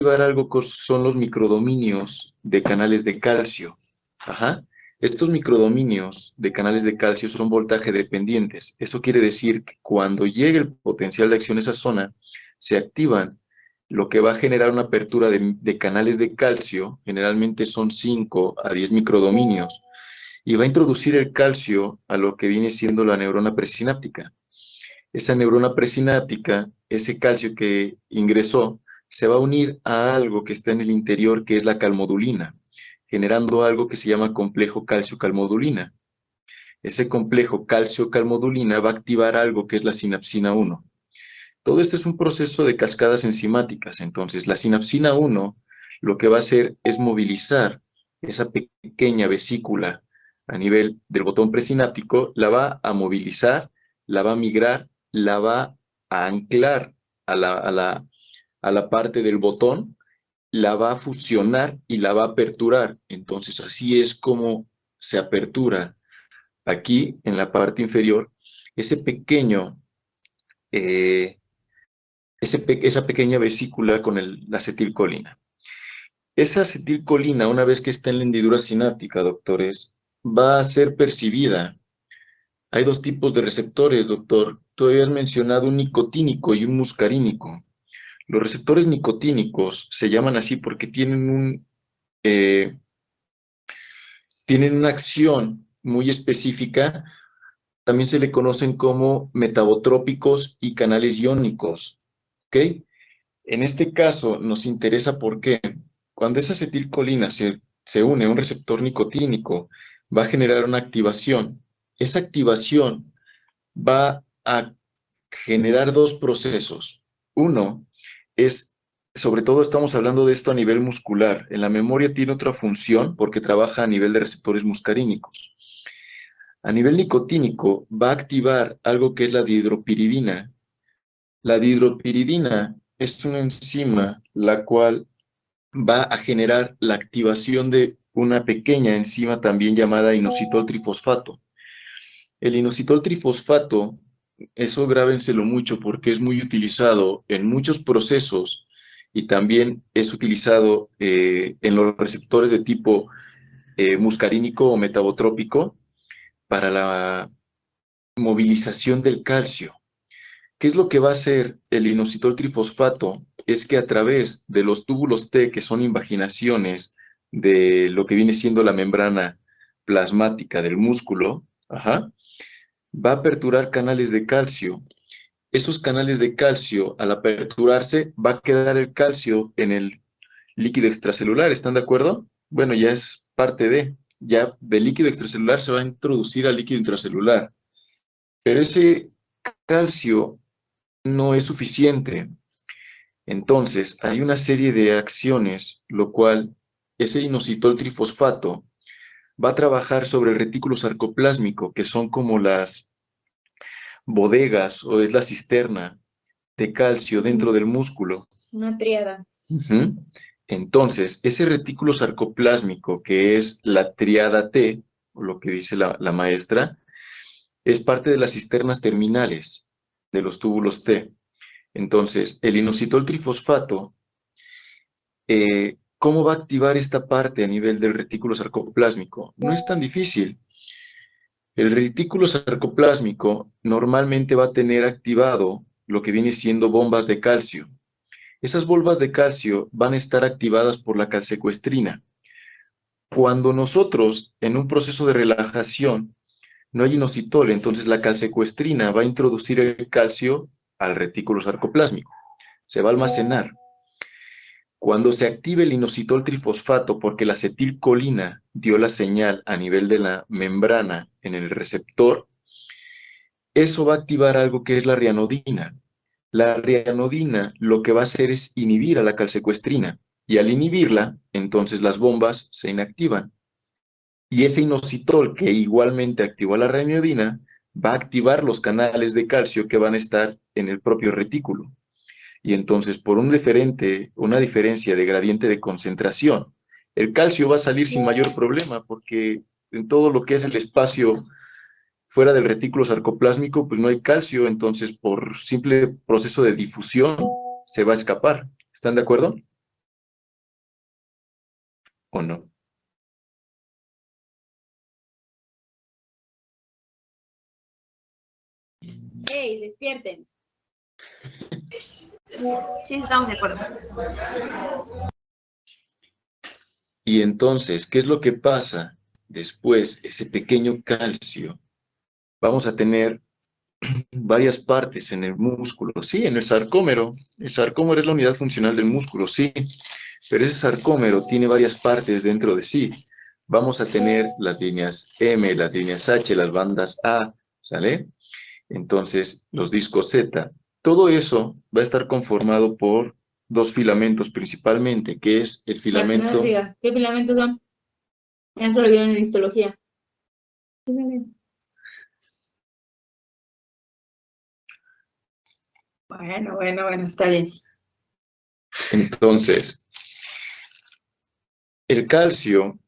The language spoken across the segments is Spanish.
activar algo que son los microdominios de canales de calcio. Ajá. Estos microdominios de canales de calcio son voltaje dependientes. Eso quiere decir que cuando llegue el potencial de acción a esa zona, se activan, lo que va a generar una apertura de canales de calcio, generalmente son 5 a 10 microdominios, y va a introducir el calcio a lo que viene siendo la neurona presináptica. Esa neurona presináptica, ese calcio que ingresó, se va a unir a algo que está en el interior, que es la calmodulina, generando algo que se llama complejo calcio-calmodulina. Ese complejo calcio-calmodulina va a activar algo que es la sinapsina 1. Todo esto es un proceso de cascadas enzimáticas. Entonces, la sinapsina 1 lo que va a hacer es movilizar esa pequeña vesícula a nivel del botón presináptico, la va a movilizar, la va a migrar, la va a anclar a la parte del botón, la va a fusionar y la va a aperturar. Entonces, así es como se apertura aquí en la parte inferior ese pequeño eh, esa pequeña vesícula con la acetilcolina. Esa acetilcolina, una vez que está en la hendidura sináptica, doctores, va a ser percibida. Hay dos tipos de receptores, doctor. Tú habías mencionado un nicotínico y un muscarínico. Los receptores nicotínicos se llaman así porque eh, tienen una acción muy específica. También se le conocen como metabotrópicos y canales iónicos. ¿Ok? En este caso nos interesa porque cuando esa acetilcolina se une a un receptor nicotínico, va a generar una activación. Esa activación va a generar dos procesos. Uno es, sobre todo estamos hablando de esto a nivel muscular. En la memoria tiene otra función porque trabaja a nivel de receptores muscarínicos. A nivel nicotínico va a activar algo que es la dihidropiridina. La dihidropiridina es una enzima la cual va a generar la activación de una pequeña enzima también llamada inositol trifosfato. El inositol trifosfato, eso grábenselo mucho porque es muy utilizado en muchos procesos y también es utilizado en los receptores de tipo muscarínico o metabotrópico para la movilización del calcio. ¿Qué es lo que va a hacer el inositol trifosfato? Es que a través de los túbulos T, que son invaginaciones de lo que viene siendo la membrana plasmática del músculo, ajá, va a aperturar canales de calcio. Esos canales de calcio, al aperturarse, va a quedar el calcio en el líquido extracelular. ¿Están de acuerdo? Bueno, ya es parte ya del líquido extracelular se va a introducir al líquido intracelular. Pero ese calcio no es suficiente. Entonces, hay una serie de acciones, lo cual ese inositol trifosfato va a trabajar sobre el retículo sarcoplásmico, que son como las bodegas o es la cisterna de calcio dentro del músculo. Una triada. Ujú. Entonces, ese retículo sarcoplásmico, que es la triada T, o lo que dice la maestra, es parte de las cisternas terminales de los túbulos T. Entonces, el inositol trifosfato, ¿cómo va a activar esta parte a nivel del retículo sarcoplásmico? No es tan difícil. El retículo sarcoplásmico normalmente va a tener activado lo que viene siendo bombas de calcio. Esas bombas de calcio van a estar activadas por la calsecuestrina. Cuando nosotros, en un proceso de relajación, no hay inositol, entonces la calsecuestrina va a introducir el calcio al retículo sarcoplásmico. Se va a almacenar. Cuando se active el inositol trifosfato porque la acetilcolina dio la señal a nivel de la membrana en el receptor, eso va a activar algo que es la rianodina. La rianodina lo que va a hacer es inhibir a la calsecuestrina y al inhibirla, entonces las bombas se inactivan. Y ese inositol que igualmente activó a la rianodina va a activar los canales de calcio que van a estar en el propio retículo. Y entonces, por una diferencia de gradiente de concentración, el calcio va a salir sin mayor problema porque en todo lo que es el espacio fuera del retículo sarcoplásmico, pues no hay calcio, entonces por simple proceso de difusión se va a escapar. ¿Están de acuerdo? ¿o no? ¡Ey, despierten! Sí, estamos de acuerdo. Y entonces, ¿qué es lo que pasa después? Ese pequeño calcio. Vamos a tener varias partes en el músculo. Sí, en el sarcómero. El sarcómero es la unidad funcional del músculo, sí. Pero ese sarcómero tiene varias partes dentro de sí. Vamos a tener las líneas M, las líneas H, las bandas A, ¿sale? Entonces, los discos Z. Todo eso va a estar conformado por dos filamentos principalmente, que es el Para que no nos filamento. diga, ¿qué filamentos son? Eso lo vieron en histología. Bueno, está bien. Entonces, el calcio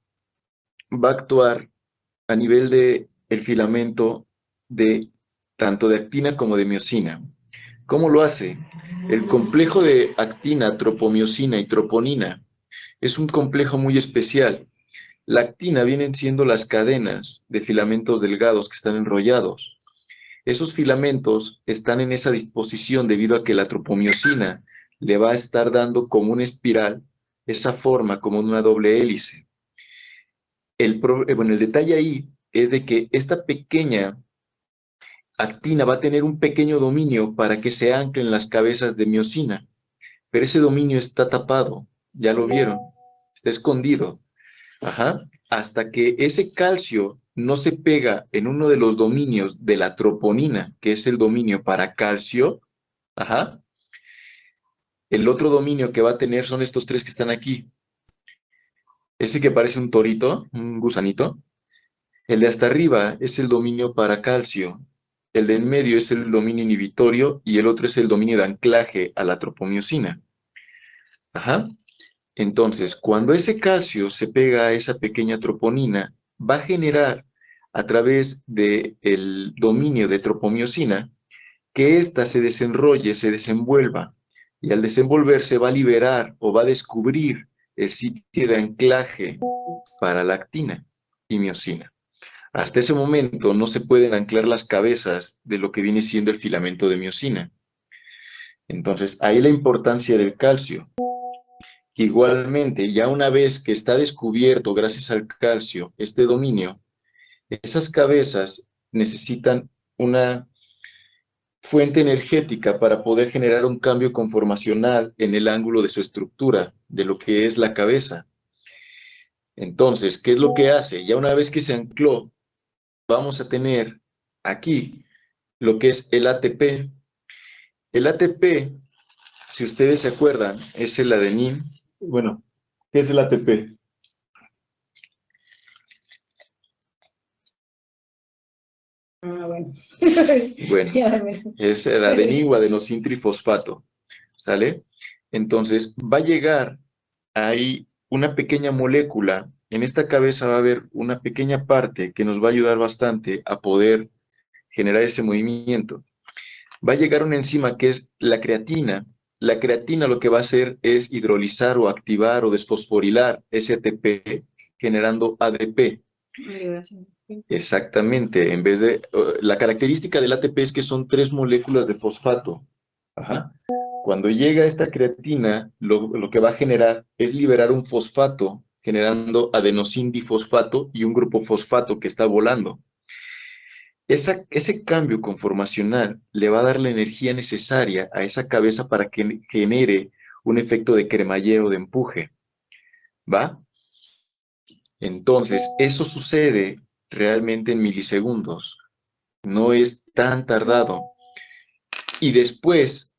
va a actuar a nivel de el filamento de tanto de actina como de miosina. ¿Cómo lo hace? El complejo de actina, tropomiosina y troponina es un complejo muy especial. La actina vienen siendo las cadenas de filamentos delgados que están enrollados. Esos filamentos están en esa disposición debido a que la tropomiosina le va a estar dando como una espiral esa forma como una doble hélice. El detalle ahí es de que esta pequeña actina va a tener un pequeño dominio para que se anclen las cabezas de miosina, pero ese dominio está tapado, ya lo vieron, está escondido. Ajá. Hasta que ese calcio no se pega en uno de los dominios de la troponina, que es el dominio para calcio. Ajá. El otro dominio que va a tener son estos tres que están aquí. Ese que parece un torito, un gusanito. El de hasta arriba es el dominio para calcio. El de en medio es el dominio inhibitorio y el otro es el dominio de anclaje a la tropomiosina. Ajá. Entonces, cuando ese calcio se pega a esa pequeña troponina, va a generar a través del dominio de tropomiosina que ésta se desenrolle, se desenvuelva, y al desenvolverse va a liberar o va a descubrir el sitio de anclaje para la actina y miosina. Hasta ese momento no se pueden anclar las cabezas de lo que viene siendo el filamento de miosina. Entonces, ahí la importancia del calcio. Igualmente, ya una vez que está descubierto, gracias al calcio, este dominio, esas cabezas necesitan una fuente energética para poder generar un cambio conformacional en el ángulo de su estructura, de lo que es la cabeza. Entonces, ¿qué es lo que hace? Ya una vez que se ancló, vamos a tener aquí lo que es el ATP. El ATP, si ustedes se acuerdan, es el adenín. Bueno, ¿qué es el ATP? Bueno. Bueno, es el adenín o adenosintrifosfato, ¿sale? Entonces, va a llegar ahí una pequeña molécula. En esta cabeza va a haber una pequeña parte que nos va a ayudar bastante a poder generar ese movimiento. Va a llegar una enzima que es la creatina. La creatina lo que va a hacer es hidrolizar o activar o desfosforilar ese ATP generando ADP. Exactamente, en vez de, la característica del ATP es que son tres moléculas de fosfato. Ajá. Cuando llega esta creatina, lo que va a generar es liberar un fosfato, generando adenosindifosfato y un grupo fosfato que está volando. Ese cambio conformacional le va a dar la energía necesaria a esa cabeza para que genere un efecto de cremallero de empuje. ¿Va? Entonces, eso sucede realmente en milisegundos. No es tan tardado. Y después,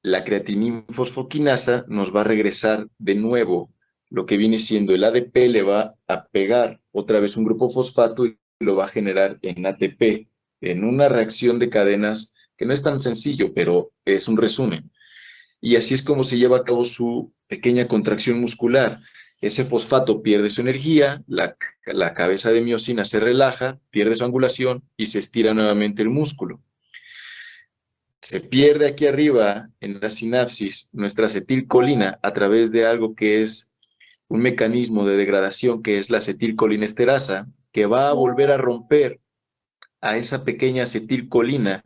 la creatininfosfoquinasa nos va a regresar de nuevo lo que viene siendo el ADP, le va a pegar otra vez un grupo fosfato y lo va a generar en ATP, en una reacción de cadenas que no es tan sencillo, pero es un resumen. Y así es como se lleva a cabo su pequeña contracción muscular. Ese fosfato pierde su energía, la cabeza de miosina se relaja, pierde su angulación y se estira nuevamente el músculo. Se pierde aquí arriba en la sinapsis nuestra acetilcolina a través de algo que es un mecanismo de degradación que es la acetilcolinesterasa, que va a volver a romper a esa pequeña acetilcolina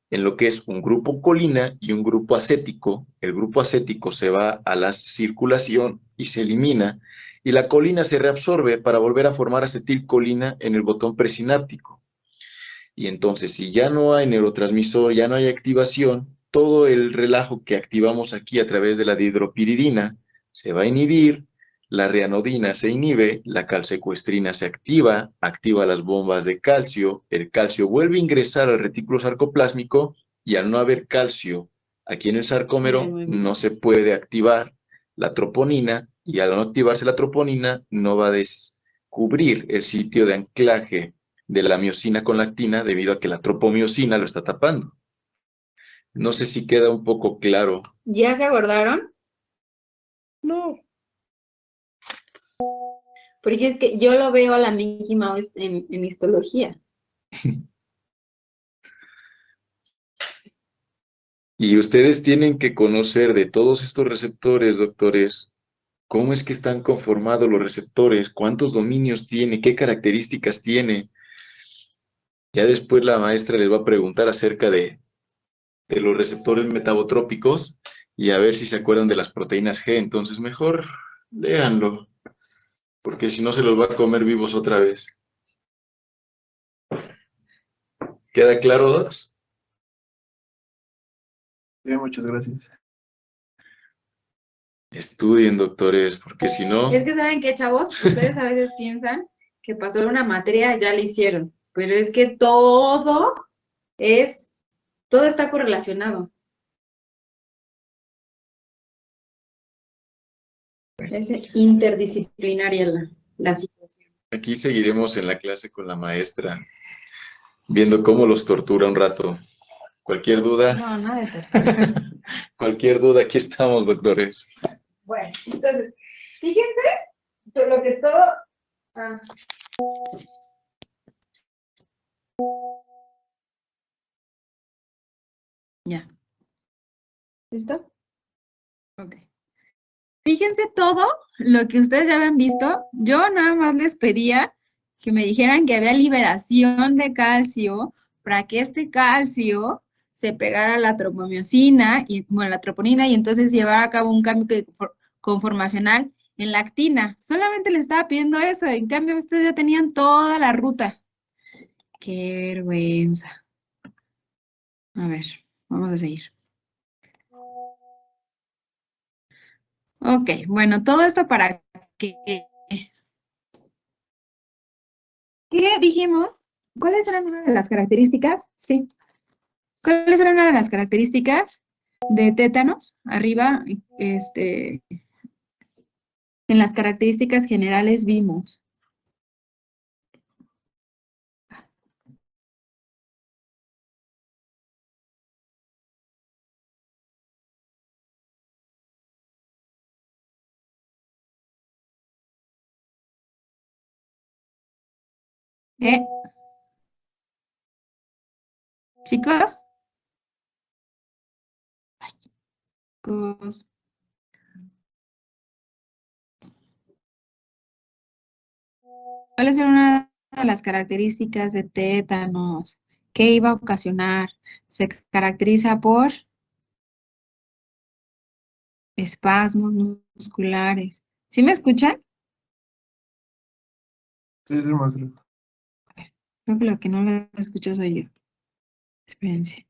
en lo que es un grupo colina y un grupo acético. El grupo acético se va a la circulación y se elimina, y la colina se reabsorbe para volver a formar acetilcolina en el botón presináptico. Y entonces, si ya no hay neurotransmisor, ya no hay activación, todo el relajo que activamos aquí a través de la dihidropiridina se va a inhibir, la reanodina se inhibe, la calsecuestrina se activa, activa las bombas de calcio, el calcio vuelve a ingresar al retículo sarcoplásmico y al no haber calcio aquí en el sarcómero no se puede activar la troponina, y al no activarse la troponina no va a descubrir el sitio de anclaje de la miosina con la actina debido a que la tropomiosina lo está tapando. No sé si queda un poco claro. ¿Ya se acordaron? No. Porque es que yo lo veo a la Mickey Mouse en histología. Y ustedes tienen que conocer de todos estos receptores, doctores, cómo es que están conformados los receptores, cuántos dominios tiene, qué características tiene. Ya después la maestra les va a preguntar acerca de los receptores metabotrópicos y a ver si se acuerdan de las proteínas G. Entonces mejor léanlo, porque si no se los va a comer vivos otra vez. ¿Queda claro, Docs? Bien, muchas gracias. Estudien, doctores, porque si no... Es que ¿saben qué, chavos? Ustedes a veces piensan que pasó una materia, ya la hicieron, pero es que todo está correlacionado. Es interdisciplinaria la situación. Aquí seguiremos en la clase con la maestra, viendo cómo los tortura un rato. Cualquier duda, No, nada de tortura. cualquier duda, aquí estamos, doctores. Bueno, entonces, fíjense lo que todo... Ah. Ya. ¿Listo? Ok. Fíjense todo lo que ustedes ya habían visto. Yo nada más les pedía que me dijeran que había liberación de calcio para que este calcio se pegara a la tropomiosina y bueno, la troponina y entonces llevara a cabo un cambio conformacional en la actina. Solamente les estaba pidiendo eso, en cambio ustedes ya tenían toda la ruta. Qué vergüenza. A ver, vamos a seguir. Ok, bueno, todo esto para que... ¿Qué dijimos? ¿Cuáles eran una de las características? Sí. ¿Cuáles eran una de las características de tétanos? Arriba, en las características generales vimos. Chicos. Ay, chicos. ¿Cuáles eran una de las características de tétanos? ¿Qué iba a ocasionar? Se caracteriza por espasmos musculares. ¿Sí me escuchan? Sí, sí, maestro. Creo que lo que no lo escucho soy yo. Espérense.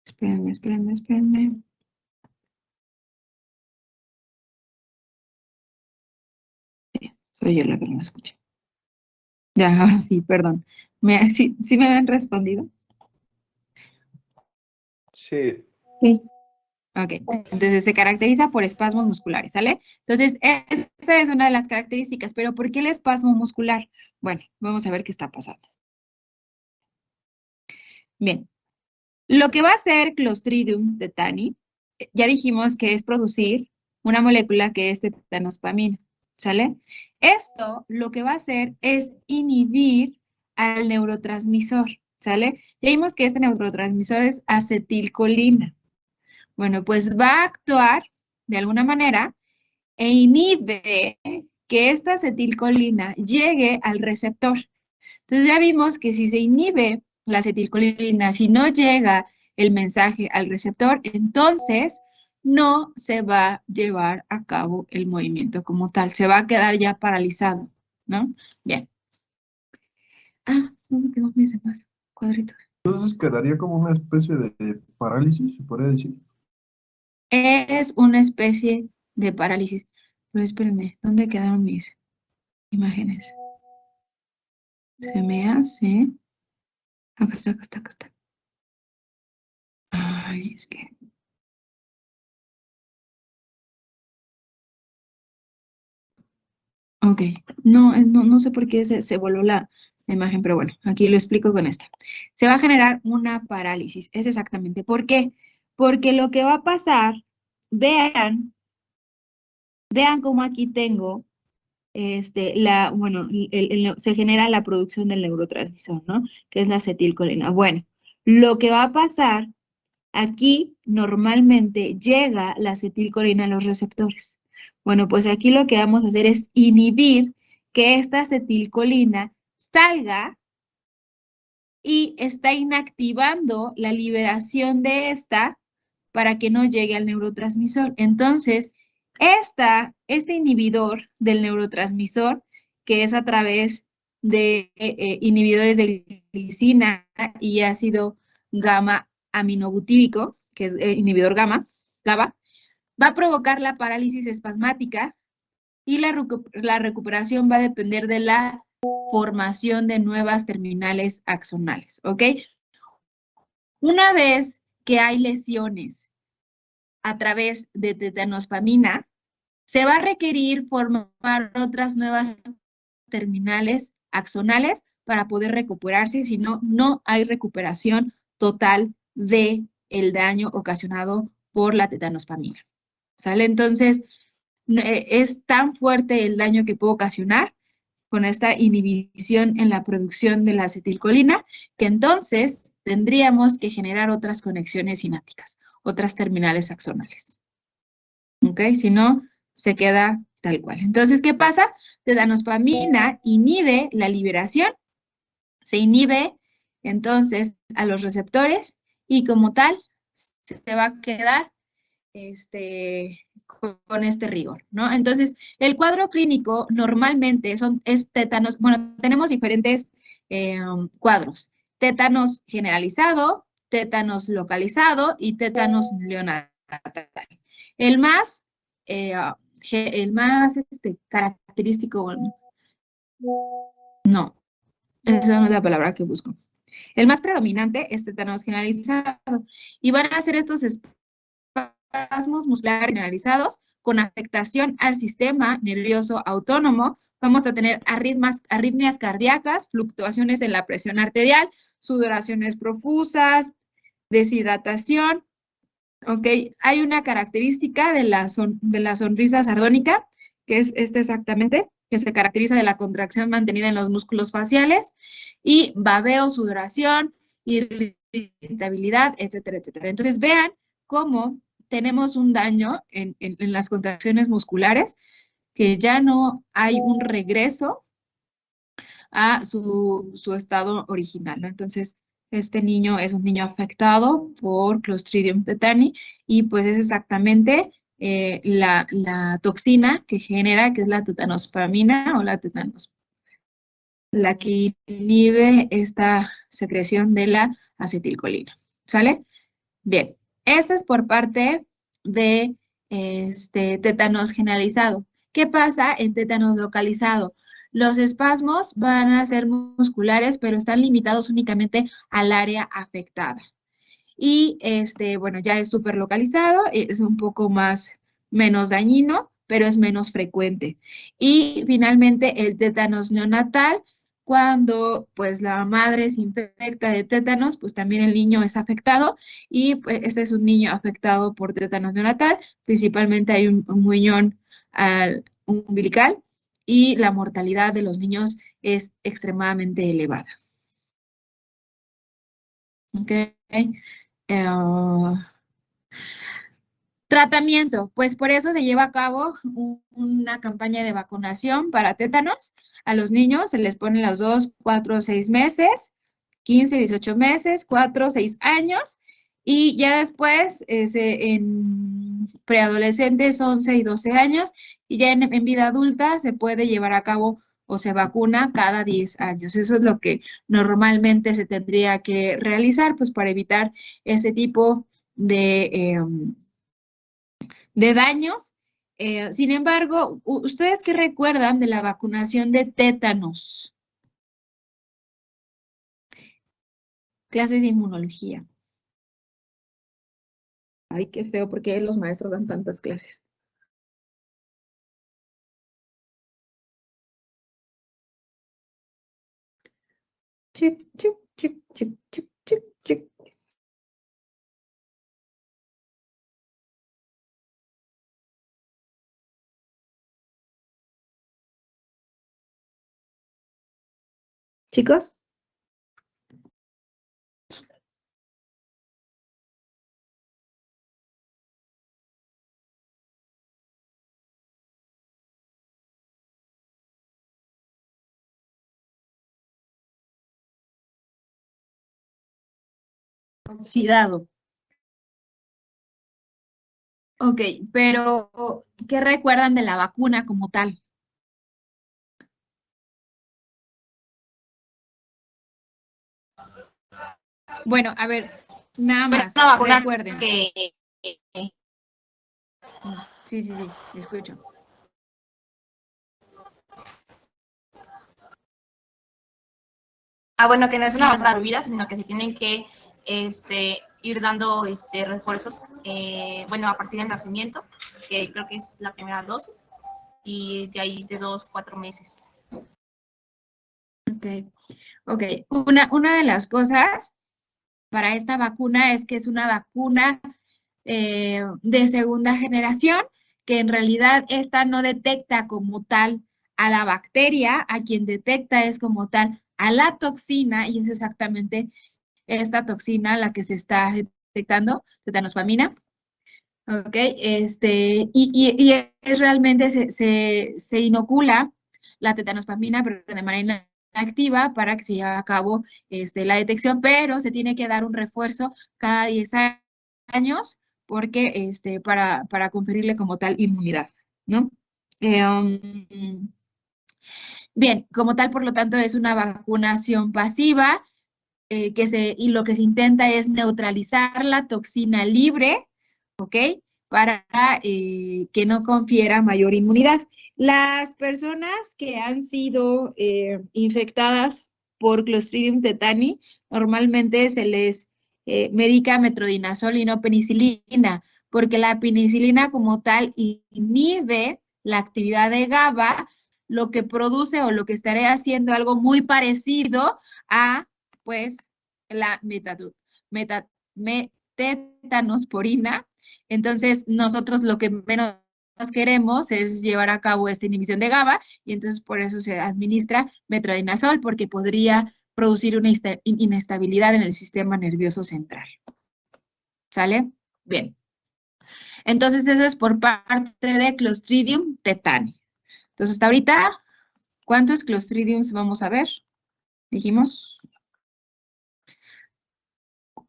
Espérenme. Sí, soy yo la que no lo escucha. Ya, ahora sí, perdón. ¿Sí me habían respondido? Sí. Sí. Ok, entonces se caracteriza por espasmos musculares, ¿sale? Entonces, esa es una de las características, pero ¿por qué el espasmo muscular? Bueno, vamos a ver qué está pasando. Bien, lo que va a hacer Clostridium tetani, ya dijimos que es producir una molécula que es tetanospamina, ¿sale? Esto lo que va a hacer es inhibir al neurotransmisor, ¿sale? Ya vimos que este neurotransmisor es acetilcolina. Bueno, pues va a actuar de alguna manera e inhibe que esta acetilcolina llegue al receptor. Entonces ya vimos que si se inhibe la acetilcolina, si no llega el mensaje al receptor, entonces no se va a llevar a cabo el movimiento como tal, se va a quedar ya paralizado, ¿no? Bien. Ah, no me quedó mis demás cuadritos. Entonces quedaría como una especie de parálisis, se podría decir. Es una especie de parálisis. Pero espérenme, ¿dónde quedaron mis imágenes? Se me hace... Acá está, acá está, acá está. Ay, es que... Ok, no sé por qué se voló la imagen, pero bueno, aquí lo explico con esta. Se va a generar una parálisis, es exactamente. ¿Por qué? Porque lo que va a pasar, vean cómo aquí tengo, bueno, se genera la producción del neurotransmisor, ¿no? Que es la acetilcolina. Bueno, lo que va a pasar, aquí normalmente llega la acetilcolina a los receptores. Bueno, pues aquí lo que vamos a hacer es inhibir que esta acetilcolina salga y está inactivando la liberación de esta para que no llegue al neurotransmisor. Entonces, este inhibidor del neurotransmisor, que es a través de inhibidores de glicina y ácido gamma aminobutírico, que es inhibidor GABA, va a provocar la parálisis espasmática y la recuperación va a depender de la formación de nuevas terminales axonales, ¿ok? Una vez que hay lesiones a través de tetanospamina, se va a requerir formar otras nuevas terminales axonales para poder recuperarse, si no, no hay recuperación total de el daño ocasionado por la tetanospamina. ¿Sale? Entonces, es tan fuerte el daño que puede ocasionar con esta inhibición en la producción de la acetilcolina, que entonces tendríamos que generar otras conexiones sinápticas, otras terminales axonales. ¿Ok? Si no, se queda tal cual. Entonces, ¿qué pasa? Tetanospamina inhibe la liberación, se inhibe entonces a los receptores y como tal se va a quedar con este rigor, ¿no? Entonces, el cuadro clínico normalmente es tétanos, bueno, tenemos diferentes cuadros, tétanos generalizado, tétanos localizado y tétanos neonatal. El más, característico, no, esa no es la palabra que busco. El más predominante es tétanos generalizado y van a ser estos espasmos musculares generalizados con afectación al sistema nervioso autónomo. Vamos a tener arritmias cardíacas, fluctuaciones en la presión arterial, sudoraciones profusas, deshidratación. ¿Ok? Hay una característica de la sonrisa sardónica, que es esta exactamente, que se caracteriza de la contracción mantenida en los músculos faciales, y babeo, sudoración, irritabilidad, etcétera, etcétera. Entonces, vean cómo tenemos un daño en las contracciones musculares, que ya no hay un regreso a su estado original, ¿no? Entonces, este niño es un niño afectado por Clostridium tetani y pues es exactamente la toxina que genera, que es la tetanospamina o la que inhibe esta secreción de la acetilcolina. ¿Sale? Bien, esta es por parte de tétanos generalizado. ¿Qué pasa en tétanos localizado? Los espasmos van a ser musculares, pero están limitados únicamente al área afectada. Y bueno, ya es súper localizado, es un poco menos dañino, pero es menos frecuente. Y finalmente el tétanos neonatal, cuando pues la madre se infecta de tétanos, pues también el niño es afectado y pues este es un niño afectado por tétanos neonatal, principalmente hay un muñón umbilical y la mortalidad de los niños es extremadamente elevada. ¿Ok? Tratamiento, pues por eso se lleva a cabo una campaña de vacunación para tétanos. A los niños se les ponen los 2, 4, 6 meses, 15, 18 meses, 4, 6 años, y ya después en preadolescentes 11 y 12 años, y ya en vida adulta se puede llevar a cabo o se vacuna cada 10 años. Eso es lo que normalmente se tendría que realizar, pues para evitar ese tipo de daños. Sin embargo, ¿ustedes qué recuerdan de la vacunación de tétanos? Clases de inmunología. Ay, qué feo, porque los maestros dan tantas clases. Chip, chip, chip, chip, chip, chip, chip. Chicos. Oxidado. Ok, pero ¿qué recuerdan de la vacuna como tal? Bueno, a ver, nada más, Una vacuna recuerden. que Sí, sí, sí, escucho. bueno, que no es una vacuna de vida, sino que se tienen que ir dando refuerzos, bueno, a partir del nacimiento, que creo que es la primera dosis, y de ahí de 2, 4 meses. Ok. Una de las cosas para esta vacuna es que es una vacuna de segunda generación, que en realidad esta no detecta como tal a la bacteria, a quien detecta es como tal a la toxina, y es exactamente esta toxina la que se está detectando, tetanospamina. Ok, y es realmente se inocula la tetanospamina, pero de manera inactiva para que se lleve a cabo la detección, pero se tiene que dar un refuerzo cada 10 años porque para conferirle como tal inmunidad, ¿no? Bien, como tal, por lo tanto, es una vacunación pasiva y lo que se intenta es neutralizar la toxina libre, ¿ok? Para que no confiera mayor inmunidad. Las personas que han sido infectadas por Clostridium tetani, normalmente se les medica metronidazol y no penicilina, porque la penicilina como tal inhibe la actividad de GABA, lo que produce o lo que estaría haciendo algo muy parecido a, pues, la metetanosporina. Entonces, nosotros lo que menos queremos es llevar a cabo esta inhibición de GABA, y entonces por eso se administra metronidazol, porque podría producir una inestabilidad en el sistema nervioso central. ¿Sale? Bien. Entonces, eso es por parte de Clostridium tetani. Entonces, hasta ahorita, ¿cuántos Clostridiums vamos a ver? Dijimos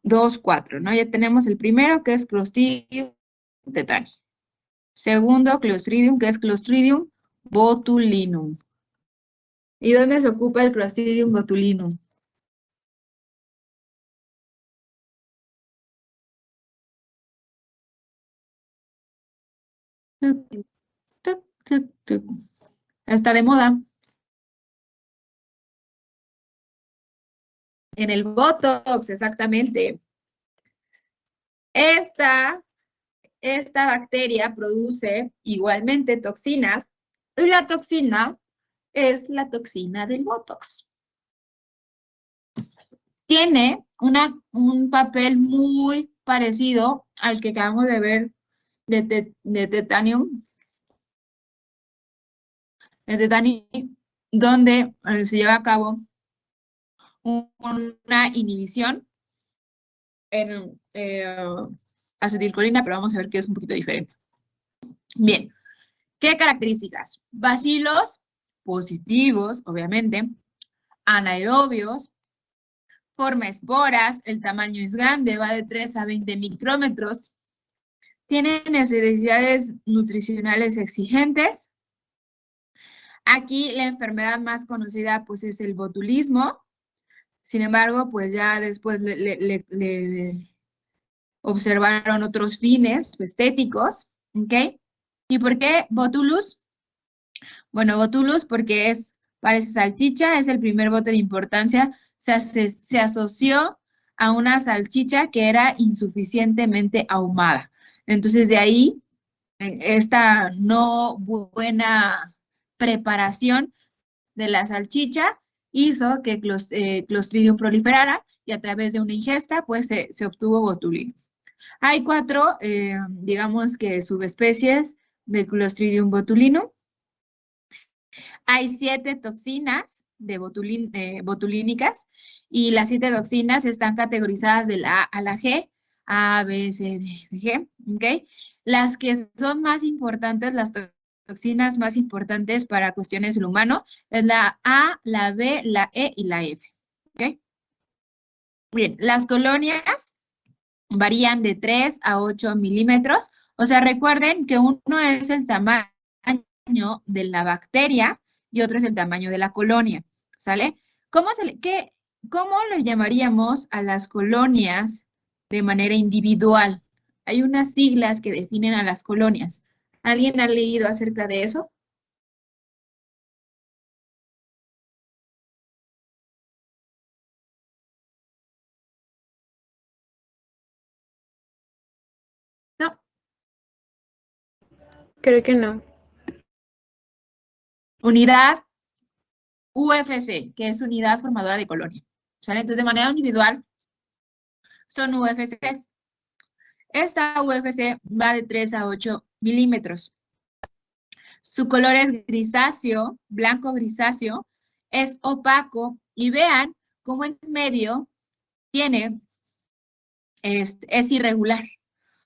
2, 4, ¿no? Ya tenemos el primero, que es Clostridium tetani. Segundo, Clostridium, que es Clostridium botulinum. ¿Y dónde se ocupa el Clostridium botulinum? Está de moda. En el Botox, exactamente. Esta bacteria produce igualmente toxinas, y la toxina es la toxina del Botox. Tiene un papel muy parecido al que acabamos de ver de Tetanium, donde se lleva a cabo una inhibición en acetilcolina, pero vamos a ver que es un poquito diferente. Bien, ¿qué características? Bacilos positivos, obviamente, anaerobios, forma esporas, el tamaño es grande, va de 3 a 20 micrómetros, tiene necesidades nutricionales exigentes. Aquí la enfermedad más conocida pues es el botulismo. Sin embargo, pues ya después le observaron otros fines estéticos, ¿ok? ¿Y por qué Botulus? Bueno, Botulus porque parece salchicha, es el primer bote de importancia, se asoció a una salchicha que era insuficientemente ahumada. Entonces, de ahí, esta no buena preparación de la salchicha hizo que Clostridium proliferara y a través de una ingesta, pues se obtuvo botulino. Hay 4, digamos que subespecies de Clostridium botulinum. Hay 7 toxinas botulínicas y las 7 toxinas están categorizadas de la A a la G, A, B, C, D, G, ¿ok? Las que son más importantes, las toxinas más importantes para cuestiones del humano, es la A, la B, la E y la F, ¿ok? Bien, las colonias varían de 3 a 8 milímetros, o sea, recuerden que uno es el tamaño de la bacteria y otro es el tamaño de la colonia, ¿sale? ¿Cómo le llamaríamos a las colonias de manera individual? Hay unas siglas que definen a las colonias. ¿Alguien ha leído acerca de eso? No. Creo que no. Unidad UFC, que es unidad formadora de colonia, ¿sale? Entonces, de manera individual, son UFCs. Esta UFC va de 3 a 8 milímetros. Su color es grisáceo, blanco grisáceo, es opaco y vean cómo en medio es irregular,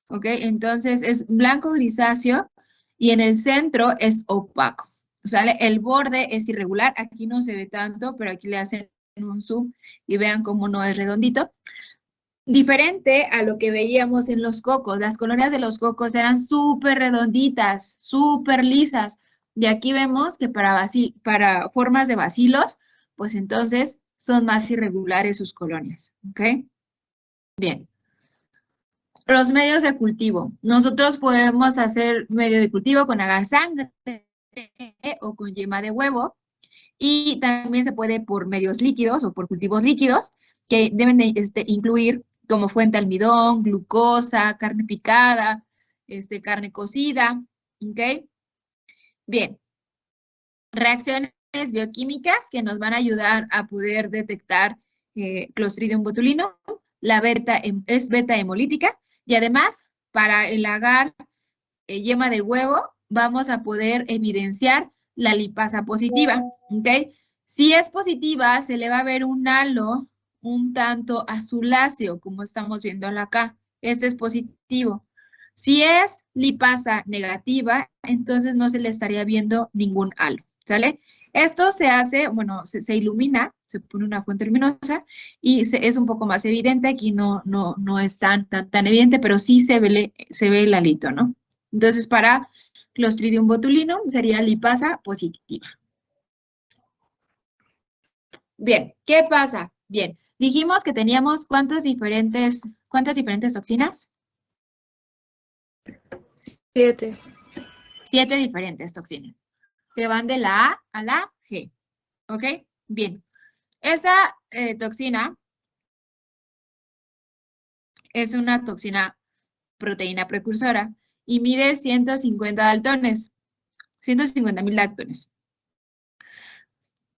¿ok? Entonces es blanco grisáceo y en el centro es opaco, ¿sale? El borde es irregular, aquí no se ve tanto, pero aquí le hacen un zoom y vean cómo no es redondito. Diferente a lo que veíamos en los cocos. Las colonias de los cocos eran súper redonditas, súper lisas. Y aquí vemos que para formas de bacilos, pues entonces son más irregulares sus colonias. ¿Ok? Bien. Los medios de cultivo. Nosotros podemos hacer medio de cultivo con agar sangre o con yema de huevo. Y también se puede por medios líquidos o por cultivos líquidos que deben de incluir como fuente almidón, glucosa, carne picada, carne cocida, ¿ok? Bien, reacciones bioquímicas que nos van a ayudar a poder detectar Clostridium botulinum. La beta es beta hemolítica y además para el agar yema de huevo vamos a poder evidenciar la lipasa positiva, ¿ok? Si es positiva, se le va a ver un halo un tanto azuláceo, como estamos viendo acá. Este es positivo. Si es lipasa negativa, entonces no se le estaría viendo ningún halo, ¿sale? Esto se hace, bueno, se ilumina, se pone una fuente luminosa y es un poco más evidente. Aquí no es tan evidente, pero sí se ve el halito, ¿no? Entonces, para Clostridium botulinum sería lipasa positiva. Bien, ¿qué pasa? Bien, dijimos que teníamos ¿cuántas diferentes toxinas? 7. 7 diferentes toxinas, que van de la A a la G. ¿Ok? Bien. Esa toxina es una toxina proteína precursora y mide 150 daltones, 150.000 daltones.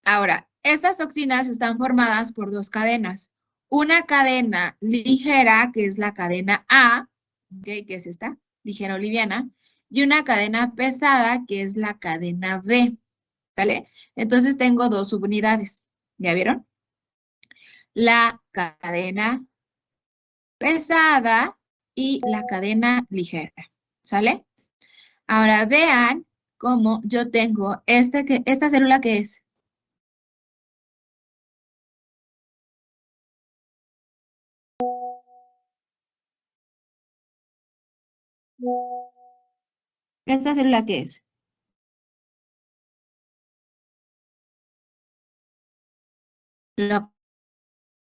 Ahora, estas toxinas están formadas por 2 cadenas. Una cadena ligera, que es la cadena A, ¿okay? Que es esta, ligera o liviana, y una cadena pesada, que es la cadena B, ¿sale? Entonces tengo 2 subunidades, ¿ya vieron? La cadena pesada y la cadena ligera, ¿sale? Ahora vean cómo yo tengo esta célula que es. ¿Esta célula qué es? Lo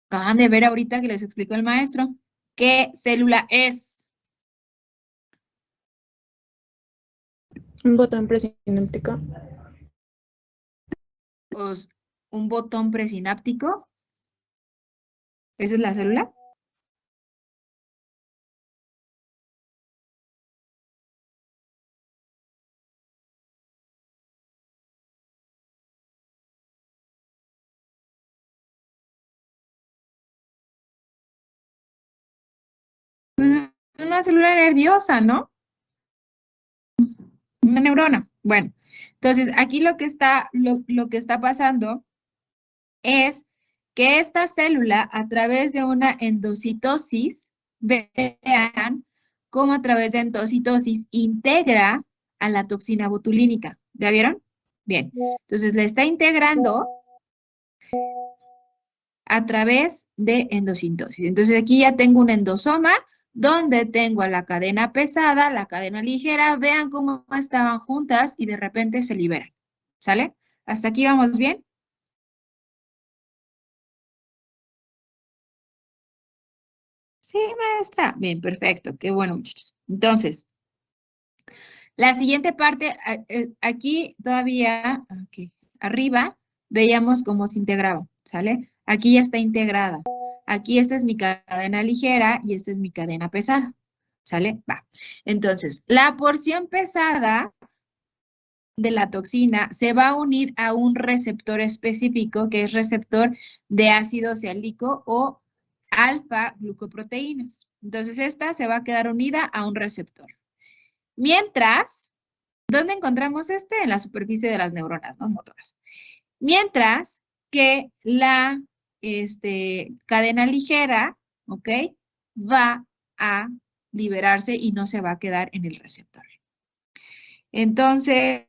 acaban de ver ahorita que les explicó el maestro. ¿Qué célula es? Un botón presináptico. Pues, un botón presináptico. ¿Esa es la célula? Una célula nerviosa, ¿no? Una neurona. Bueno, entonces aquí lo que está pasando es que esta célula, a través de una endocitosis, vean cómo a través de endocitosis integra a la toxina botulínica. ¿Ya vieron? Bien. Entonces le está integrando a través de endocitosis. Entonces aquí ya tengo un endosoma donde tengo a la cadena pesada, la cadena ligera. Vean cómo estaban juntas y de repente se liberan. ¿Sale? ¿Hasta aquí vamos bien? Sí, maestra. Bien, perfecto. Qué bueno, muchachos. Entonces, la siguiente parte, aquí todavía, aquí, arriba, veíamos cómo se integraba, ¿sale? Aquí ya está integrada. Aquí esta es mi cadena ligera y esta es mi cadena pesada, ¿sale? Va. Entonces, la porción pesada de la toxina se va a unir a un receptor específico que es receptor de ácido ciálico o alfa-glucoproteínas. Entonces, esta se va a quedar unida a un receptor. Mientras, ¿dónde encontramos en la superficie de las neuronas, ¿no? Motoras. Mientras que la cadena ligera, ¿ok? Va a liberarse y no se va a quedar en el receptor. Entonces,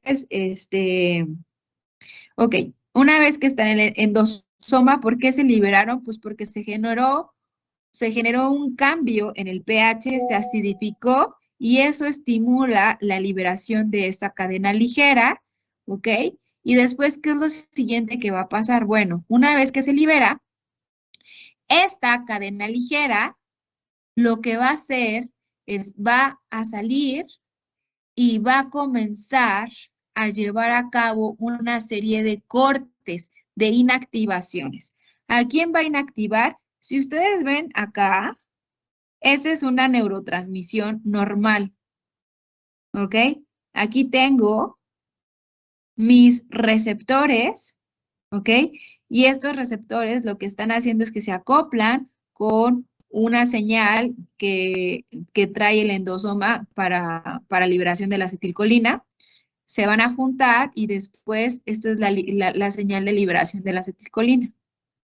ok, una vez que están en el endosoma, ¿por qué se liberaron? Pues porque se generó un cambio en el pH, se acidificó y eso estimula la liberación de esta cadena ligera, ¿ok? Y después, ¿qué es lo siguiente que va a pasar? Bueno, una vez que se libera, esta cadena ligera lo que va a hacer es va a salir y va a comenzar a llevar a cabo una serie de cortes, de inactivaciones. ¿A quién va a inactivar? Si ustedes ven acá, esa es una neurotransmisión normal, ¿ok? Aquí tengo mis receptores, ¿ok? Y estos receptores lo que están haciendo es que se acoplan con una señal que trae el endosoma para liberación de la acetilcolina. Se van a juntar y después esta es la señal de liberación de la acetilcolina.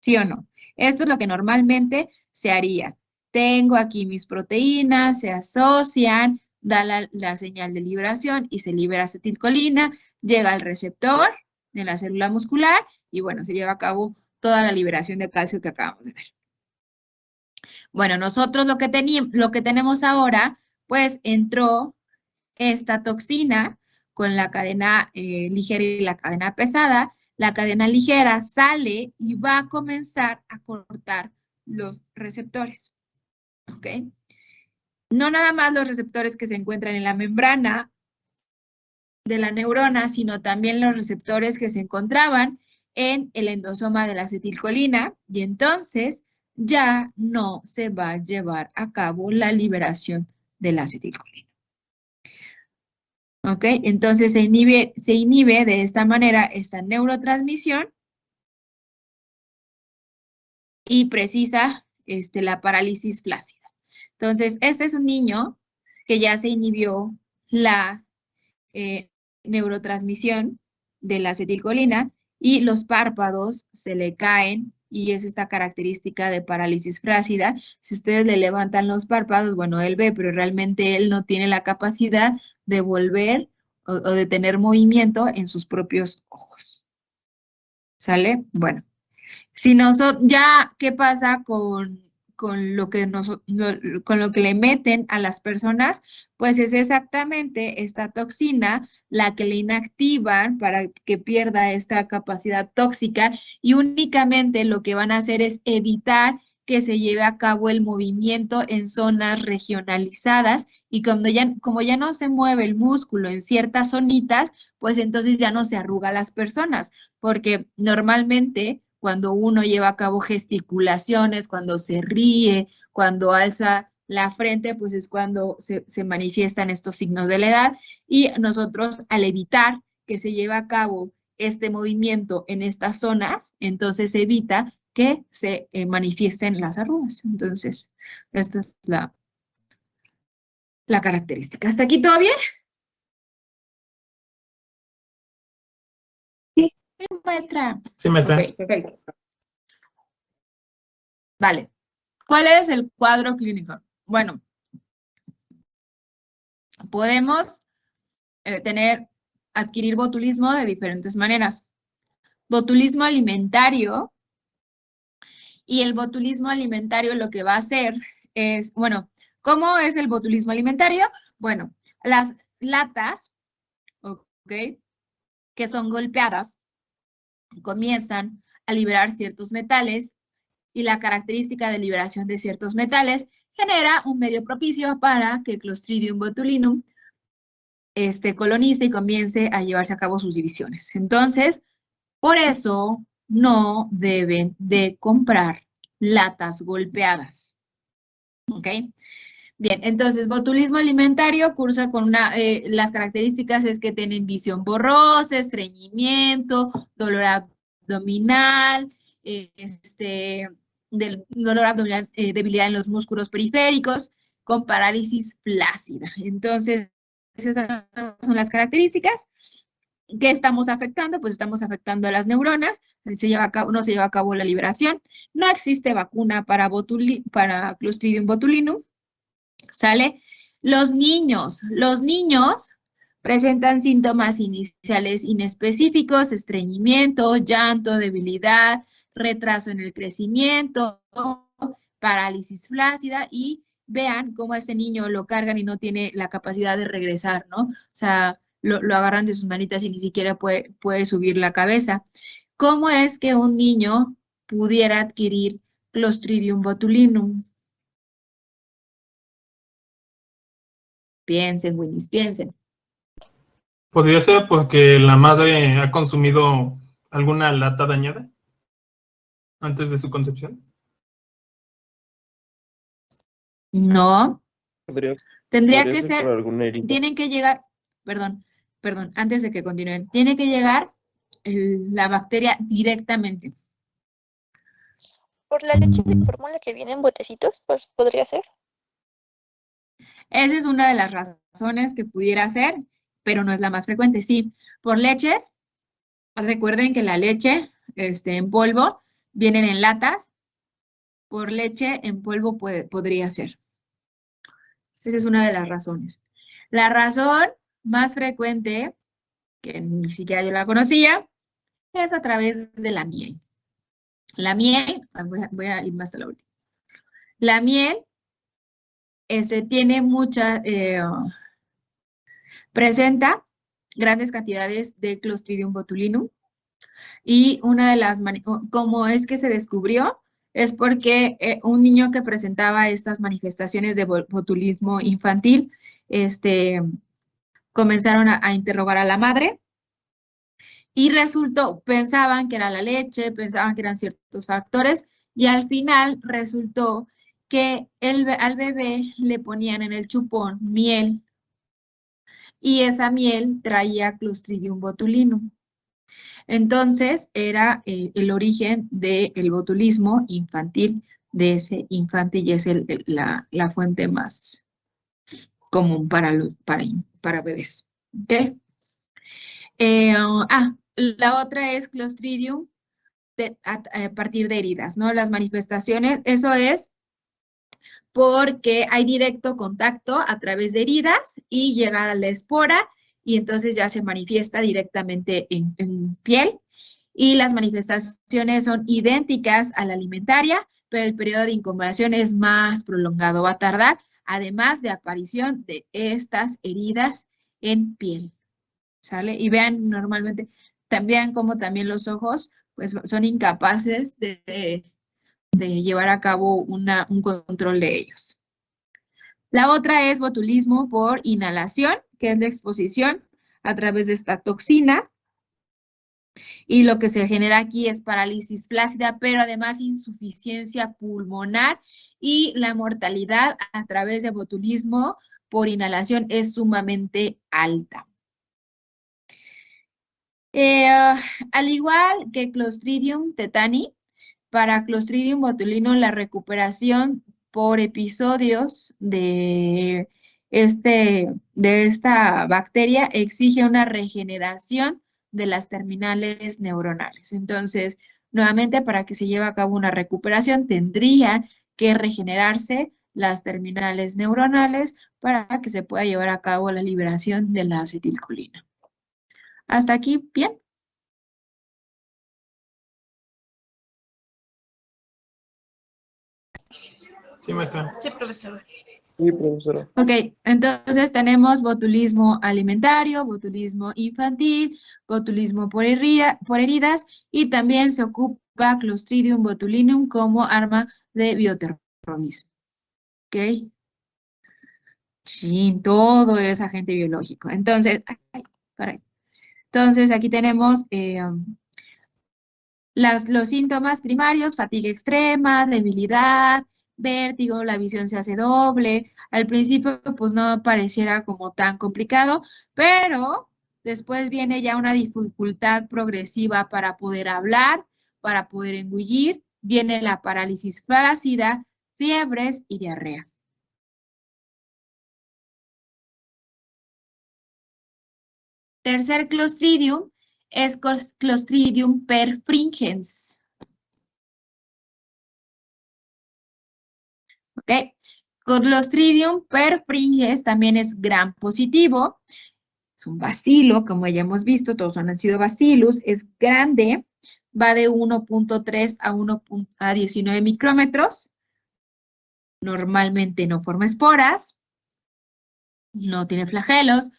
¿Sí o no? Esto es lo que normalmente se haría. Tengo aquí mis proteínas, se asocian, da la señal de liberación y se libera acetilcolina, llega al receptor de la célula muscular y bueno, se lleva a cabo toda la liberación de calcio que acabamos de ver. Bueno, nosotros lo que tenemos ahora, pues entró esta toxina con la cadena ligera y la cadena pesada. La cadena ligera sale y va a comenzar a cortar los receptores. ¿Ok? No nada más los receptores que se encuentran en la membrana de la neurona, sino también los receptores que se encontraban en el endosoma de la acetilcolina y entonces ya no se va a llevar a cabo la liberación de la acetilcolina. ¿Ok? Entonces se inhibe de esta manera esta neurotransmisión y precisa la parálisis flácida. Entonces, este es un niño que ya se inhibió la neurotransmisión de la acetilcolina y los párpados se le caen y es esta característica de parálisis flácida. Si ustedes le levantan los párpados, bueno, él ve, pero realmente él no tiene la capacidad de volver o de tener movimiento en sus propios ojos. ¿Sale? Bueno, si nosotros, ya, ¿qué pasa con lo que con lo que le meten a las personas? Pues es exactamente esta toxina la que le inactivan para que pierda esta capacidad tóxica y únicamente lo que van a hacer es evitar que se lleve a cabo el movimiento en zonas regionalizadas y como ya no se mueve el músculo en ciertas zonitas, pues entonces ya no se arruga a las personas, porque normalmente cuando uno lleva a cabo gesticulaciones, cuando se ríe, cuando alza la frente, pues es cuando se manifiestan estos signos de la edad y nosotros al evitar que se lleve a cabo este movimiento en estas zonas, entonces evita que se manifiesten las arrugas. Entonces, esta es la característica. ¿Hasta aquí todo bien? Sí. Maestra. Sí, maestra. Ok, perfecto. Vale. ¿Cuál es el cuadro clínico? Bueno, podemos adquirir botulismo de diferentes maneras. Botulismo alimentario, y el botulismo alimentario lo que va a hacer es, bueno, ¿cómo es el botulismo alimentario? Bueno, las latas, ¿ok?, que son golpeadas, comienzan a liberar ciertos metales y la característica de liberación de ciertos metales genera un medio propicio para que Clostridium botulinum colonice y comience a llevarse a cabo sus divisiones. Entonces, por eso no deben de comprar latas golpeadas. ¿Ok? Bien, entonces, botulismo alimentario cursa con las características es que tienen visión borrosa, estreñimiento, dolor abdominal, dolor abdominal, debilidad en los músculos periféricos, con parálisis flácida. Entonces, esas son las características. ¿Qué estamos afectando? Pues estamos afectando a las neuronas, no se lleva a cabo la liberación. No existe vacuna para Clostridium botulinum, ¿sale? Los niños presentan síntomas iniciales inespecíficos, estreñimiento, llanto, debilidad, retraso en el crecimiento, parálisis flácida y vean cómo a ese niño lo cargan y no tiene la capacidad de regresar, ¿no? O sea, lo agarran de sus manitas y ni siquiera puede subir la cabeza. ¿Cómo es que un niño pudiera adquirir Clostridium botulinum? Piensen, Winnies, piensen. ¿Podría ser porque la madre ha consumido alguna lata dañada antes de su concepción? No, tendría que Podría ser ser, por alguna herida. tienen que llegar, perdón, antes de que continúen, tiene que llegar la bacteria directamente. Por la leche de fórmula que viene en botecitos, pues podría ser. Esa es una de las razones que pudiera ser, pero no es la más frecuente, sí. Por leches, recuerden que la leche en polvo vienen en latas, por leche en polvo podría ser. Esa es una de las razones. La razón más frecuente, que ni siquiera yo la conocía, es a través de la miel. La miel, voy a ir más a la última. La miel tiene presenta grandes cantidades de Clostridium botulinum y una de las, como es que se descubrió, es porque un niño que presentaba estas manifestaciones de botulismo infantil, comenzaron a interrogar a la madre y pensaban que era la leche, pensaban que eran ciertos factores y al final resultó que al bebé le ponían en el chupón miel y esa miel traía Clostridium botulinum. Entonces, era el origen del botulismo infantil de ese infante y es la fuente más común para bebés. ¿Ok? La otra es Clostridium a partir de heridas, ¿no? Las manifestaciones, eso es porque hay directo contacto a través de heridas y llega a la espora y entonces ya se manifiesta directamente en piel. Y las manifestaciones son idénticas a la alimentaria, pero el periodo de incubación es más prolongado, va a tardar, además de aparición de estas heridas en piel, ¿sale? Y vean normalmente, también como también los ojos, pues son incapaces de llevar a cabo un control de ellos. La otra es botulismo por inhalación, que es la exposición a través de esta toxina. Y lo que se genera aquí es parálisis flácida, pero además insuficiencia pulmonar y la mortalidad a través de botulismo por inhalación es sumamente alta. Al igual que Clostridium tetani, para Clostridium botulinum la recuperación por episodios de esta bacteria exige una regeneración de las terminales neuronales. Entonces, nuevamente, para que se lleve a cabo una recuperación, tendría que regenerarse las terminales neuronales para que se pueda llevar a cabo la liberación de la acetilcolina. ¿Hasta aquí bien? Sí, maestra. Sí, profesor. Sí, profesora. Ok, entonces tenemos botulismo alimentario, botulismo infantil, botulismo por heridas y también se ocupa Clostridium botulinum como arma de bioterrorismo. Ok. Sí, todo es agente biológico. Entonces, ay, caray. Entonces aquí tenemos los síntomas primarios: fatiga extrema, debilidad, vértigo, la visión se hace doble. Al principio, pues no pareciera como tan complicado, pero después viene ya una dificultad progresiva para poder hablar, para poder engullir. Viene la parálisis flácida, fiebres y diarrea. Tercer Clostridium es Clostridium perfringens. ¿Ok? Clostridium perfringens también es gram positivo. Es un bacilo, como ya hemos visto, todos han sido bacillus. Es grande, va de 1.3 a 19 micrómetros. Normalmente no forma esporas, no tiene flagelos.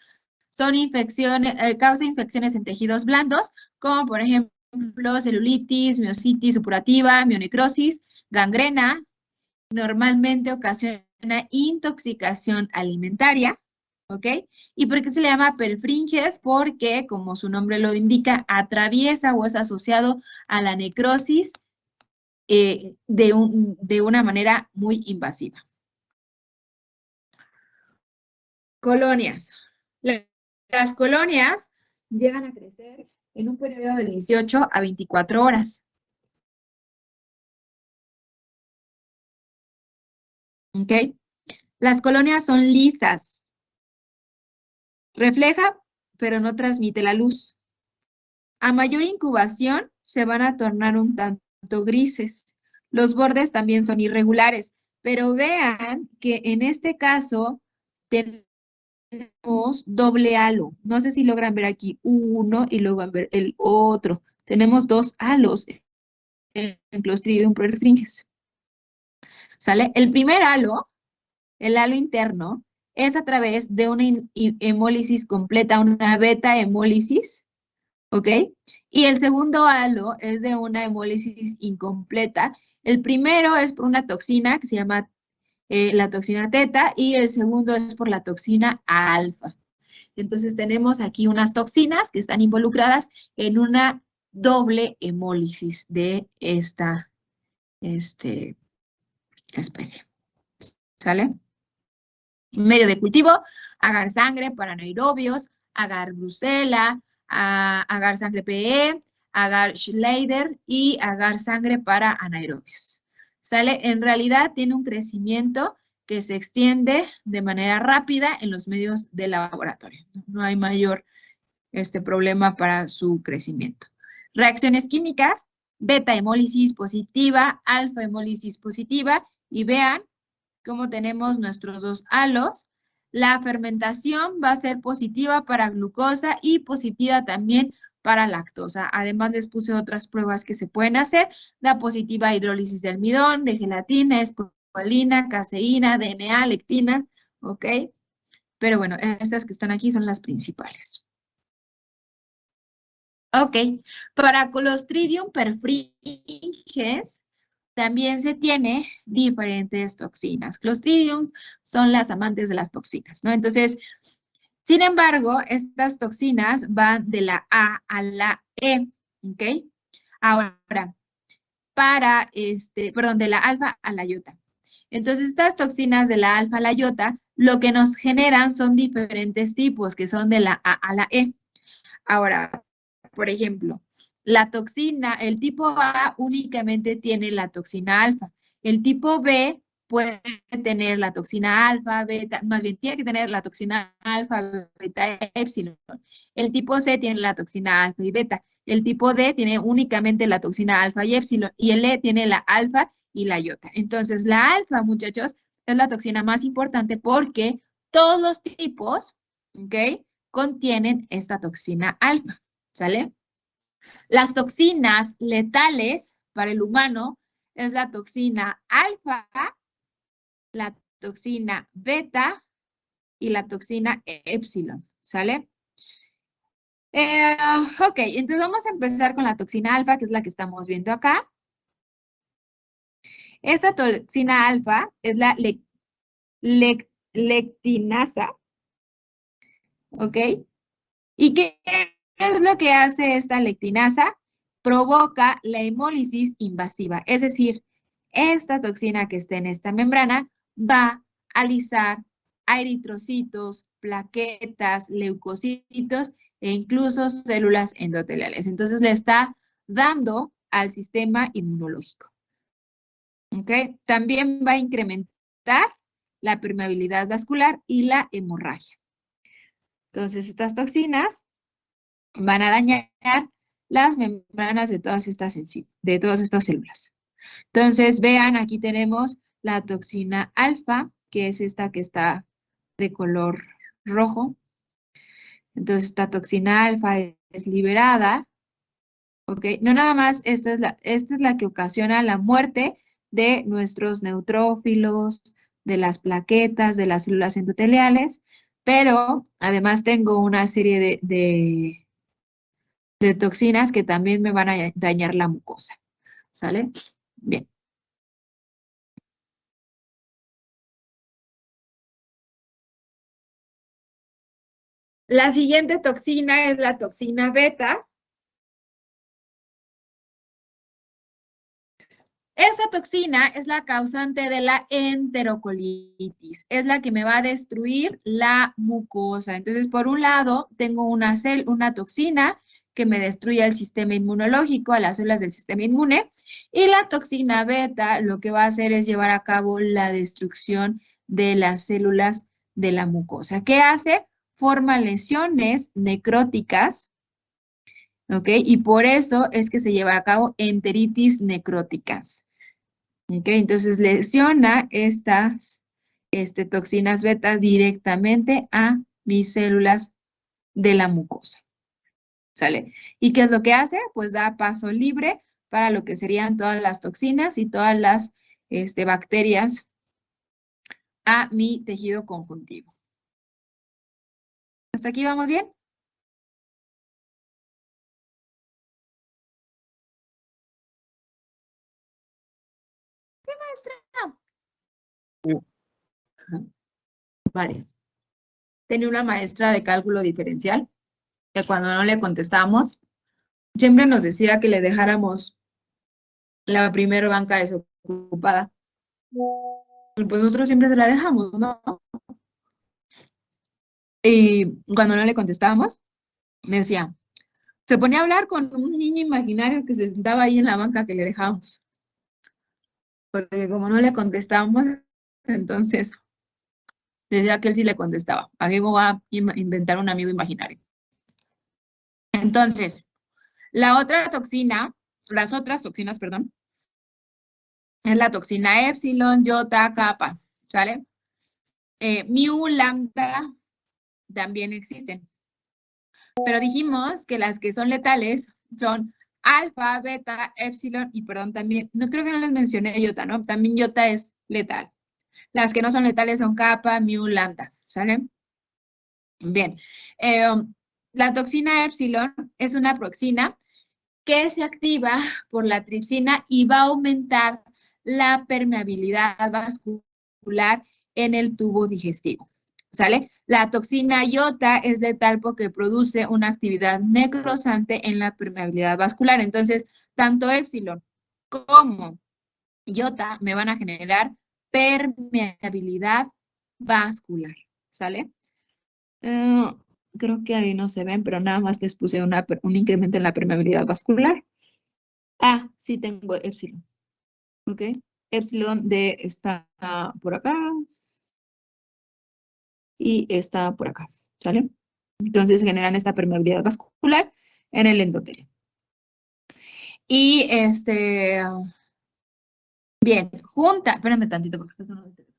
Son infecciones, causa infecciones en tejidos blandos, como por ejemplo celulitis, miositis supurativa, mionecrosis, gangrena. Normalmente ocasiona intoxicación alimentaria, ¿ok? ¿Y por qué se le llama perfringes? Porque, como su nombre lo indica, atraviesa o es asociado a la necrosis de una manera muy invasiva. Colonias. Las colonias llegan a crecer en un periodo de 18 a 24 horas. ¿Ok? Las colonias son lisas. Refleja, pero no transmite la luz. A mayor incubación, se van a tornar un tanto grises. Los bordes también son irregulares, pero vean que en este caso tenemos doble halo. No sé si logran ver aquí uno y luego ver el otro. Tenemos dos halos en Clostridium perfringens. ¿Sale? El primer halo, el halo interno, es a través de una hemólisis completa, una beta hemólisis, ¿ok? Y el segundo halo es de una hemólisis incompleta. El primero es por una toxina que se llama la toxina teta y el segundo es por la toxina alfa. Entonces tenemos aquí unas toxinas que están involucradas en una doble hemólisis de esta especie. ¿Sale? Medio de cultivo: agar sangre para anaerobios, agar brucela, agar sangre PE, agar Schleider y agar sangre para anaerobios. ¿Sale? En realidad tiene un crecimiento que se extiende de manera rápida en los medios de laboratorio. No hay mayor problema para su crecimiento. Reacciones químicas: beta hemólisis positiva, alfa hemólisis positiva, y vean cómo tenemos nuestros dos halos. La fermentación va a ser positiva para glucosa y positiva también para lactosa. Además, les puse otras pruebas que se pueden hacer. Da positiva hidrólisis de almidón, de gelatina, escualina, caseína, DNA, lectina, ¿ok? Pero bueno, estas que están aquí son las principales. Ok, para Clostridium perfringens también se tiene diferentes toxinas. Clostridium son las amantes de las toxinas, ¿no? Entonces, sin embargo, estas toxinas van de la A a la E, ¿ok? Ahora, de la alfa a la iota. Entonces, estas toxinas de la alfa a la iota, lo que nos generan son diferentes tipos, que son de la A a la E. Ahora, por ejemplo, la toxina, el tipo A únicamente tiene la toxina alfa. El tipo B puede tener la toxina alfa, beta, más bien tiene que tener la toxina alfa, beta, epsilon. El tipo C tiene la toxina alfa y beta. El tipo D tiene únicamente la toxina alfa y epsilon. Y el E tiene la alfa y la iota. Entonces, la alfa, muchachos, es la toxina más importante porque todos los tipos, ¿ok?, contienen esta toxina alfa, ¿sale? Las toxinas letales para el humano es la toxina alfa, la toxina beta y la toxina epsilon, ¿sale? Ok, entonces vamos a empezar con la toxina alfa, que es la que estamos viendo acá. Esta toxina alfa es la lectinasa, ¿ok? ¿Y qué es lo que hace esta lectinasa? Provoca la hemólisis invasiva, es decir, esta toxina que está en esta membrana va a alisar a eritrocitos, plaquetas, leucocitos e incluso células endoteliales. Entonces le está dando al sistema inmunológico. ¿Ok? También va a incrementar la permeabilidad vascular y la hemorragia. Entonces estas toxinas van a dañar las membranas de todas estas células. Entonces, vean, aquí tenemos la toxina alfa, que es esta que está de color rojo. Entonces, esta toxina alfa es liberada, ¿ok? No nada más, esta es la que ocasiona la muerte de nuestros neutrófilos, de las plaquetas, de las células endoteliales, pero además tengo una serie de toxinas que también me van a dañar la mucosa, ¿sale? Bien. La siguiente toxina es la toxina beta. Esta toxina es la causante de la enterocolitis, es la que me va a destruir la mucosa. Entonces, por un lado, tengo una toxina que me destruye el sistema inmunológico, a las células del sistema inmune, y la toxina beta lo que va a hacer es llevar a cabo la destrucción de las células de la mucosa. ¿Qué hace? Forma lesiones necróticas, ¿ok? Y por eso es que se lleva a cabo enteritis necróticas. ¿Ok? Entonces lesiona estas toxinas beta directamente a mis células de la mucosa. ¿Sale? ¿Y qué es lo que hace? Pues da paso libre para lo que serían todas las toxinas y todas las bacterias a mi tejido conjuntivo. ¿Hasta aquí vamos bien? ¿Qué, maestra? Vale. Tenía una maestra de cálculo diferencial que cuando no le contestábamos, siempre nos decía que le dejáramos la primera banca desocupada. Pues nosotros siempre se la dejamos, ¿no? Y cuando no le contestábamos, me decía, se ponía a hablar con un niño imaginario que se sentaba ahí en la banca que le dejábamos. Porque como no le contestábamos, entonces decía que él sí le contestaba. Aquí voy a inventar un amigo imaginario. Entonces, la otra toxina las otras toxinas, perdón, es la toxina epsilon, iota, kappa, ¿sale? Mu, lambda también existen. Pero dijimos que las que son letales son alfa, beta, epsilon y perdón, también, no creo que no les mencioné iota, ¿no? También iota es letal. Las que no son letales son kappa, mu, lambda, ¿sale? Bien. La toxina epsilon es una proxina que se activa por la tripsina y va a aumentar la permeabilidad vascular en el tubo digestivo. ¿Sale? La toxina iota es letal porque produce una actividad necrosante en la permeabilidad vascular. Entonces, tanto epsilon como iota me van a generar permeabilidad vascular. ¿Sale? Creo que ahí no se ven, pero nada más les puse un incremento en la permeabilidad vascular. Ah, sí tengo epsilon. ¿Ok? Epsilon está por acá y está por acá. ¿Sale? Entonces generan esta permeabilidad vascular en el endotelio. Y bien, junta, espérame tantito porque está sonando el teléfono.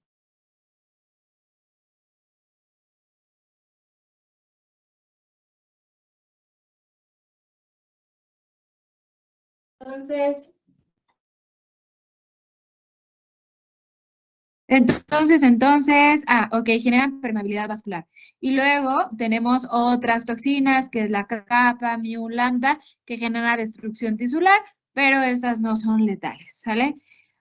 Ok, generan permeabilidad vascular. Y luego tenemos otras toxinas, que es la kappa, mu, lambda, que generan destrucción tisular, pero estas no son letales, ¿sale?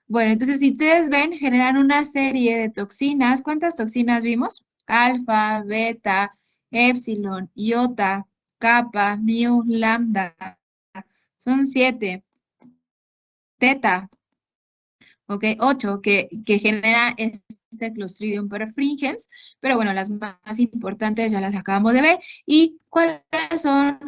Bueno, entonces si ustedes ven, generan una serie de toxinas. ¿Cuántas toxinas vimos? Alfa, beta, epsilon, iota, kappa, mu, lambda. Son 7. Teta, ¿ok? 8 que generan este Clostridium perfringens, pero bueno, las más importantes ya las acabamos de ver. ¿Y cuáles son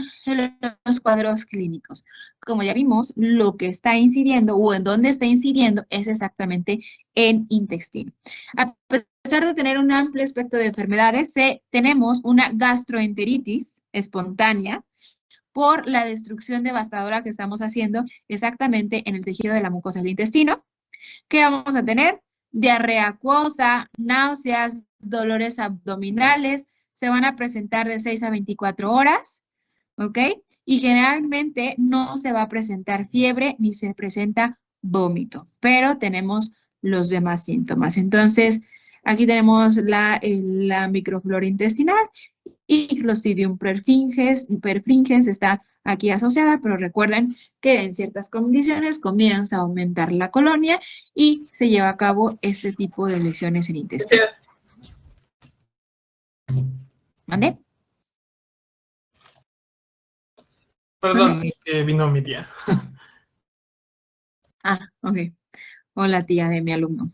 los cuadros clínicos? Como ya vimos, lo que está incidiendo o en dónde está incidiendo es exactamente en intestino. A pesar de tener un amplio espectro de enfermedades, tenemos una gastroenteritis espontánea por la destrucción devastadora que estamos haciendo exactamente en el tejido de la mucosa del intestino. ¿Qué vamos a tener? Diarrea acuosa, náuseas, dolores abdominales, se van a presentar de 6 a 24 horas, ¿ok? Y generalmente no se va a presentar fiebre ni se presenta vómito, pero tenemos los demás síntomas. Entonces, aquí tenemos la microflora intestinal y Clostridium perfringens está aquí asociada, pero recuerden que en ciertas condiciones comienza a aumentar la colonia y se lleva a cabo este tipo de lesiones en intestino. ¿Mande? Perdón, es que vino mi tía. Ah, ok. Hola, tía de mi alumno.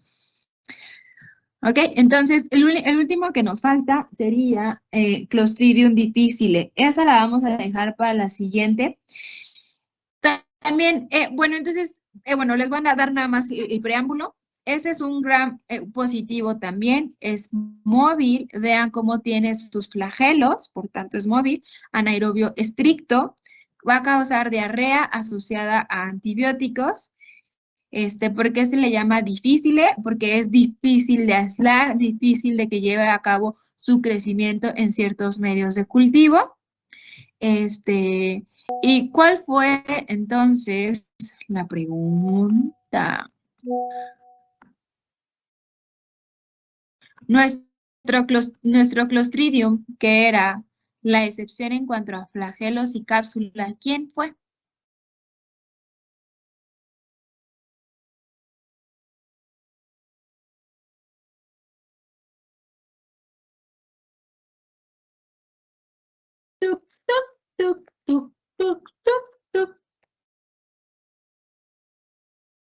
Ok, entonces el último que nos falta sería Clostridium difficile. Esa la vamos a dejar para la siguiente. También, bueno, entonces, bueno, les van a dar nada más el preámbulo. Ese es un gram positivo también, es móvil. Vean cómo tiene sus flagelos, por tanto es móvil. Anaerobio estricto, va a causar diarrea asociada a antibióticos. ¿Por qué se le llama difícil? Porque es difícil de aislar, difícil de que lleve a cabo su crecimiento en ciertos medios de cultivo. ¿Y cuál fue entonces la pregunta? Nuestro Clostridium, que era la excepción en cuanto a flagelos y cápsula, ¿quién fue? Tuc, tuc, tuc, tuc, tuc, tuc, tuc.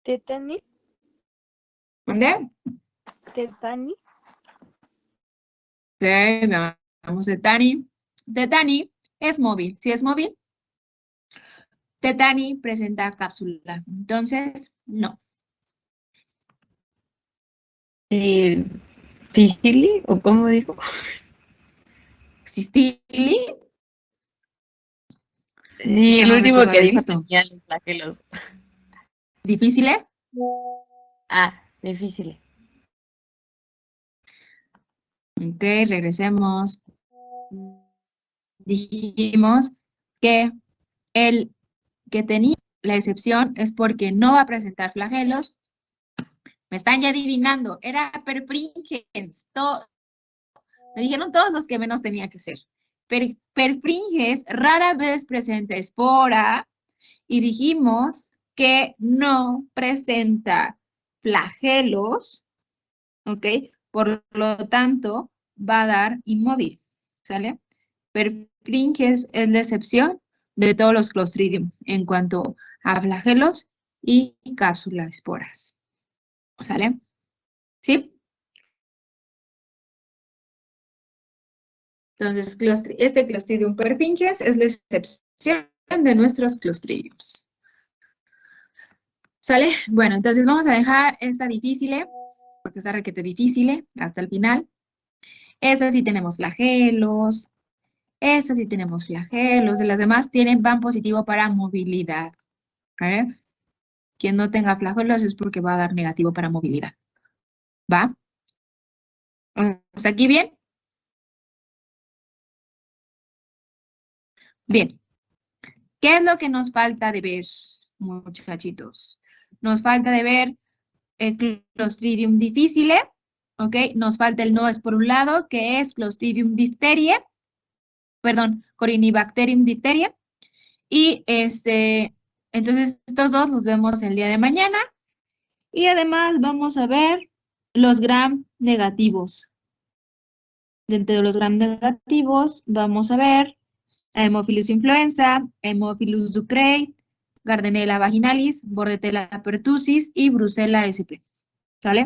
Tetani, ¿Dónde? Tetani, Vamos, Tetani. Tetani es móvil. Si es móvil, Tetani presenta cápsula. Entonces, no. ¿Sicily o cómo dijo? Cistili, Sí, el no último recuerdo que haber dijo visto. tenía los flagelos. ¿Difícil, eh? Ah, difícil. Ok, regresemos. Dijimos que el que tenía la excepción es porque no va a presentar flagelos. Me están ya adivinando. Era perfringens. Me dijeron todos los que menos tenía que ser. Perfringes rara vez presenta espora y dijimos que no presenta flagelos, ¿ok? Por lo tanto, va a dar inmóvil, ¿sale? Perfringes es la excepción de todos los Clostridium en cuanto a flagelos y cápsulas esporas, ¿sale? ¿Sí? Entonces, este Clostridium perfringens es la excepción de nuestros Clostridiums. ¿Sale? Bueno, entonces vamos a dejar esta difícil, porque está requete difícil hasta el final. Esa sí tenemos flagelos. Esa sí tenemos flagelos. Las demás van positivo para movilidad. ¿Vale? Quien no tenga flagelos es porque va a dar negativo para movilidad. ¿Va? ¿Hasta aquí bien? Bien. ¿Qué es lo que nos falta de ver, muchachitos? Nos falta de ver el Clostridium difficile, ¿ok? Nos falta el no es por un lado, que es Clostridium diphtheria, perdón, Corynebacterium diphtheria. Y entonces estos dos los vemos el día de mañana. Y además vamos a ver los gram negativos. Dentro de los gram negativos vamos a ver Haemophilus influenza, Haemophilus ducreyi, Gardnerella vaginalis, Bordetella pertussis y Brucella sp. ¿Sale?